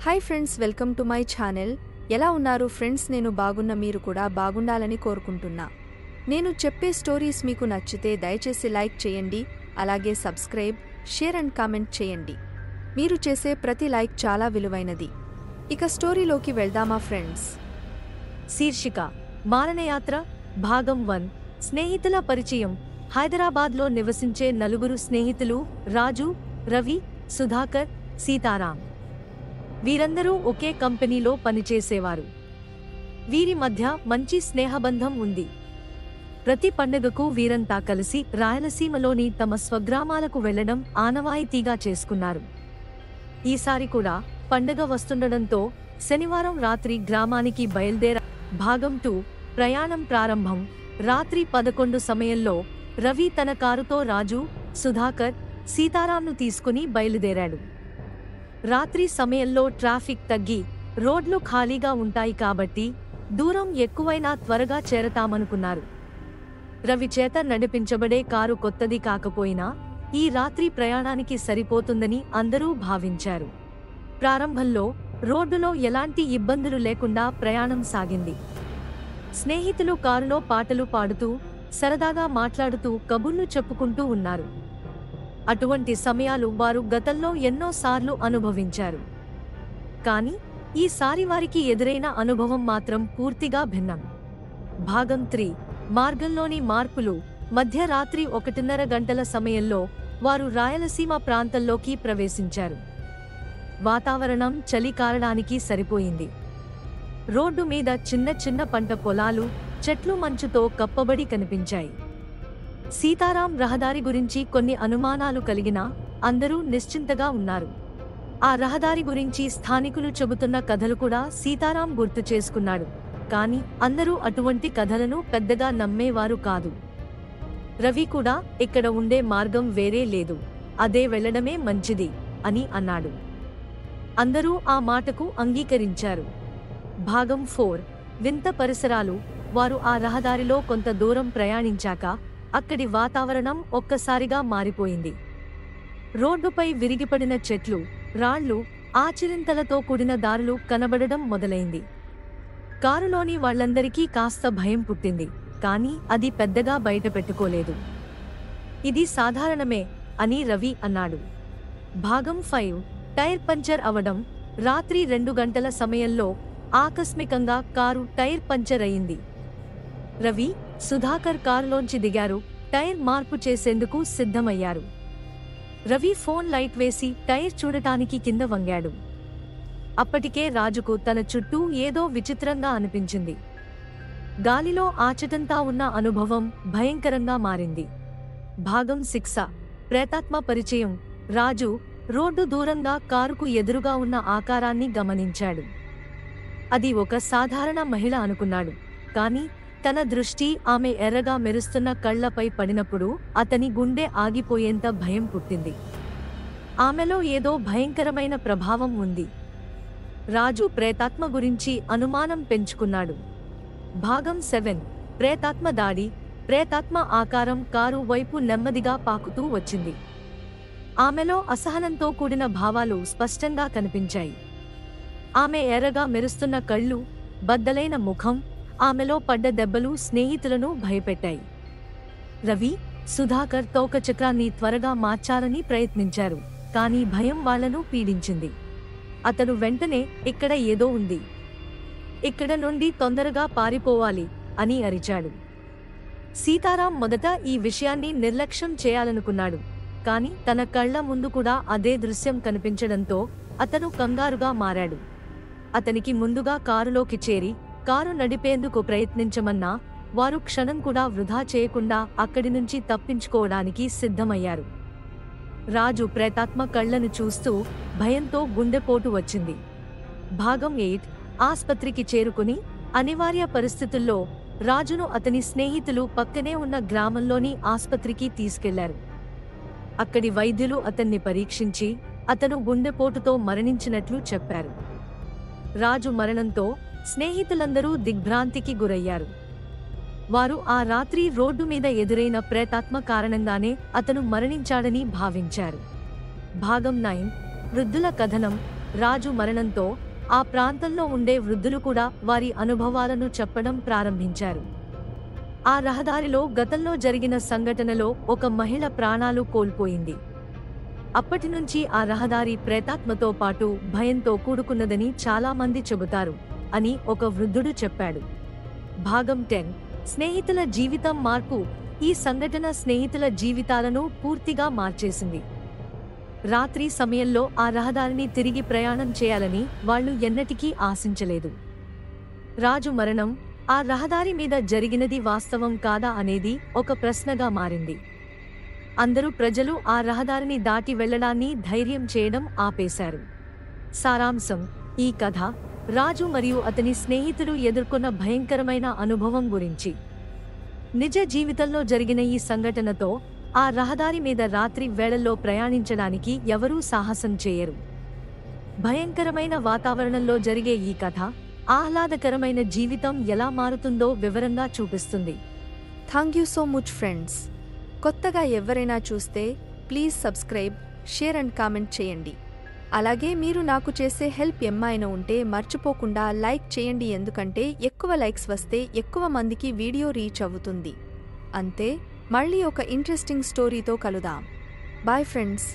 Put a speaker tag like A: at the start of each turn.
A: Hi friends, welcome to my channel. ఎలా ఉన్నారు friends? నేను బాగున్న, మీరు కూడా బాగుండాలని కోరుకుంటున్నా. నేను చెప్పే స్టోరీస్ మీకు నచ్చితే దయచేసి లైక్ చేయండి, అలాగే సబ్స్క్రైబ్, షేర్ అండ్ కామెంట్ చేయండి. మీరు చేసే ప్రతి లైక్ చాలా విలువైనది. ఇక స్టోరీలోకి వెళ్దామా ఫ్రెండ్స్?
B: శీర్షిక మారణయాత్ర భాగం 1. స్నేహితుల పరిచయం. హైదరాబాద్లో నివసించే నలుగురు స్నేహితులు రాజు, రవి, సుధాకర్, సీతారాం. వీరందరూ ఒకే కంపెనీలో పనిచేసేవారు. వీరి మధ్య మంచి స్నేహబంధం ఉంది. ప్రతి పండుగకు వీరంతా కలిసి రాయలసీమలోని తమ స్వగ్రామాలకు వెళ్లడం ఆనవాయితీగా చేసుకున్నారు. ఈసారి కూడా పండుగ వస్తుండడంతో శనివారం రాత్రి గ్రామానికి బయలుదేరా. భాగం 2. ప్రయాణం ప్రారంభం. రాత్రి 11 సమయంలో రవి తన కారుతో రాజు, సుధాకర్, సీతారాంను తీసుకుని బయలుదేరాడు. రాత్రి సమయంలో ట్రాఫిక్ తగ్గి రోడ్లు ఖాళీగా ఉంటాయి కాబట్టి దూరం ఎక్కువైనా త్వరగా చేరతామనుకున్నారు. రవి చేత నడిపించబడే కారు కొత్తది కాకపోయినా ఈ రాత్రి ప్రయాణానికి సరిపోతుందని అందరూ భావించారు. ప్రారంభంలో రోడ్డులో ఎలాంటి ఇబ్బందులు లేకుండా ప్రయాణం సాగింది. స్నేహితులు కారులో పాటలు పాడుతూ సరదాగా మాట్లాడుతూ కబుర్లు చెప్పుకుంటూ ఉన్నారు. అటువంటి సమయాలు వారు గతంలో ఎన్నోసార్లు అనుభవించారు. కానీ ఈసారి వారికి ఎదురైన అనుభవం మాత్రం పూర్తిగా భిన్నం. భాగం 3. మార్గంలోని మార్పులు. మధ్యరాత్రి 1:30 గంటల సమయంలో వారు రాయలసీమ ప్రాంతంలోకి ప్రవేశించారు. వాతావరణం చలి కారడానికి సరిపోయింది. రోడ్డు మీద చిన్న చిన్న పంట పొలాలు, చెట్లు మంచుతో కప్పబడి కనిపించాయి. సీతారాం రహదారి గురించి కొన్ని అనుమానాలు కలిగినా అందరూ నిశ్చింతగా ఉన్నారు. ఆ రహదారి గురించి స్థానికులు చెబుతున్న కథలు కూడా సీతారాం గుర్తు చేసుకున్నాడు. కానీ అందరూ అటువంటి కథలను పెద్దగా నమ్మేవారు కాదు. రవి కూడా ఇక్కడ ఉండే మార్గం వేరే లేదు, అదే వెళ్లడమే మంచిది అని అన్నాడు. అందరూ ఆ మాటకు అంగీకరించారు. భాగం 4. వింత పరిసరాలు. వారు ఆ రహదారిలో కొంత దూరం ప్రయాణించాక అక్కడి వాతావరణం ఒక్కసారిగా మారిపోయింది. రోడ్డుపై విరిగిపడిన చెట్లు, రాళ్లు, ఆచిరింతలతో కూడిన దారులు కనబడడం మొదలైంది. కారులోని వాళ్లందరికీ కాస్త భయం పుట్టింది, కానీ అది పెద్దగా బయటపెట్టుకోలేదు. ఇది సాధారణమే అని రవి అన్నాడు. భాగం 5. టైర్ పంచర్ అవడం. రాత్రి 2 గంటల సమయంలో ఆకస్మికంగా కారు టైర్ పంచర్ అయింది. రవి, సుధాకర్ కారులోంచి దిగారు, టైర్ మార్పు చేసేందుకు సిద్ధమయ్యారు. రవి ఫోన్ లైట్ వేసి టైర్ చూడటానికి కింద వంగాడు. అప్పటికే రాజుకు తన చుట్టూ ఏదో విచిత్రంగా అనిపించింది. గాలిలో ఆచటంతా ఉన్న అనుభవం భయంకరంగా మారింది. భాగం 6. ప్రేతాత్మ పరిచయం. రాజు రోడ్డు దూరంగా కారుకు ఎదురుగా ఉన్న ఆకారాన్ని గమనించాడు. అది ఒక సాధారణ మహిళ అనుకున్నాడు. కానీ తన దృష్టి ఆమె ఎర్రగా మెరుస్తున్న కళ్లపై పడినప్పుడు అతని గుండె ఆగిపోయేంత భయం పుట్టింది. ఆమెలో ఏదో భయంకరమైన ప్రభావం ఉంది. రాజు ప్రేతాత్మ గురించి అనుమానం పెంచుకున్నాడు. భాగం 7. ప్రేతాత్మ దాడి. ప్రేతాత్మ ఆకారం కారు వైపు నెమ్మదిగా పాకుతూ వచ్చింది. ఆమెలో అసహనంతో కూడిన భావాలు స్పష్టంగా కనిపించాయి. ఆమె ఎర్రగా మెరుస్తున్న కళ్ళు, బద్దలైన ముఖం, ఆమెలో పడ్డ దెబ్బలు స్నేహితులను భయపెట్టాయి. రవి, సుధాకర్ తోకచక్రాన్ని త్వరగా మార్చాలని ప్రయత్నించారు, కానీ భయం వాళ్లను పీడించింది. అతను వెంటనే ఇక్కడ ఏదో ఉంది, ఇక్కడ నుండి తొందరగా పారిపోవాలి అని అరిచాడు. సీతారాం మొదట ఈ విషయాన్ని నిర్లక్ష్యం చేయాలనుకున్నాడు, కానీ తన కళ్ల ముందు కూడా అదే దృశ్యం కనిపించడంతో అతను కంగారుగా మారాడు. అతనికి ముందుగా కారులోకి చేరి కారు నడిపేందుకు ప్రయత్నించమన్నా వారు క్షణం కూడా వృధా చేయకుండా అక్కడి నుంచి తప్పించుకోవడానికి సిద్ధమయ్యారు. రాజు ప్రేతాత్మ కళ్లను చూస్తూ భయంతో గుండెపోటు వచ్చింది. భాగం 8. ఆస్పత్రికి చేరుకుని అనివార్య పరిస్థితుల్లో రాజును అతని స్నేహితులు పక్కనే ఉన్న గ్రామంలోని ఆస్పత్రికి తీసుకెళ్లారు. అక్కడి వైద్యులు అతన్ని పరీక్షించి అతను గుండెపోటుతో మరణించినట్లు చెప్పారు. రాజు మరణంతో స్నేహితులందరూ దిగ్భ్రాంతికి గురయ్యారు. వారు ఆ రాత్రి రోడ్డు మీద ఎదురైన ప్రేతాత్మ కారణంగానే అతను మరణించాడని భావించారు. భాగం 9. వృద్ధుల కథనం. రాజు మరణంతో ఆ ప్రాంతంలో ఉండే వృద్ధులు కూడా వారి అనుభవాలను చెప్పడం ప్రారంభించారు. ఆ రహదారిలో గతంలో జరిగిన సంఘటనలో ఒక మహిళ ప్రాణాలు కోల్పోయింది. అప్పటినుంచి ఆ రహదారి ప్రేతాత్మతో పాటు భయంతో కూడుకున్నదని చాలా మంది చెబుతారు అని ఒక వృద్ధుడు చెప్పాడు. భాగం 10 స్నేహితుల జీవితం మార్పు. ఈ సంఘటన స్నేహితుల జీవితాలను పూర్తిగా మార్చేసింది. రాత్రి సమయంలో ఆ రహదారిని తిరిగి ప్రయాణం చేయాలని వాళ్ళు ఎన్నటికీ ఆశించలేదు. రాజు మరణం, ఆ రహదారి మీద జరిగినది వాస్తవం కాదా అనేది ఒక ప్రశ్నగా మారింది. అందరూ ప్రజలు ఆ రహదారిని దాటి వెళ్లడాన్ని ధైర్యం చేయడం ఆపేశారు. సారాంశం: ఈ కథ రాజు మరియు అతని స్నేహితులు ఎదుర్కొన్న భయంకరమైన అనుభవం గురించి. నిజ జీవితంలో జరిగిన ఈ సంఘటనతో ఆ రహదారి మీద రాత్రి వేళల్లో ప్రయాణించడానికి ఎవరూ సాహసం చేయరు. భయంకరమైన వాతావరణంలో జరిగే ఈ కథ ఆహ్లాదకరమైన జీవితం ఎలా మారుతుందో వివరంగా చూపిస్తుంది.
A: Thank you so much friends. కొత్తగా ఎవరైనా చూస్తే please subscribe, share and comment చేయండి. అలాగే మీరు నాకు చేసే హెల్ప్ ఏమైనా ఉంటే మర్చిపోకుండా లైక్ చేయండి, ఎందుకంటే ఎక్కువ లైక్స్ వస్తే ఎక్కువ మందికి వీడియో రీచ్ అవుతుంది. అంతే, మళ్ళీ ఒక ఇంట్రెస్టింగ్ స్టోరీతో కలుద్దాం. Bye friends.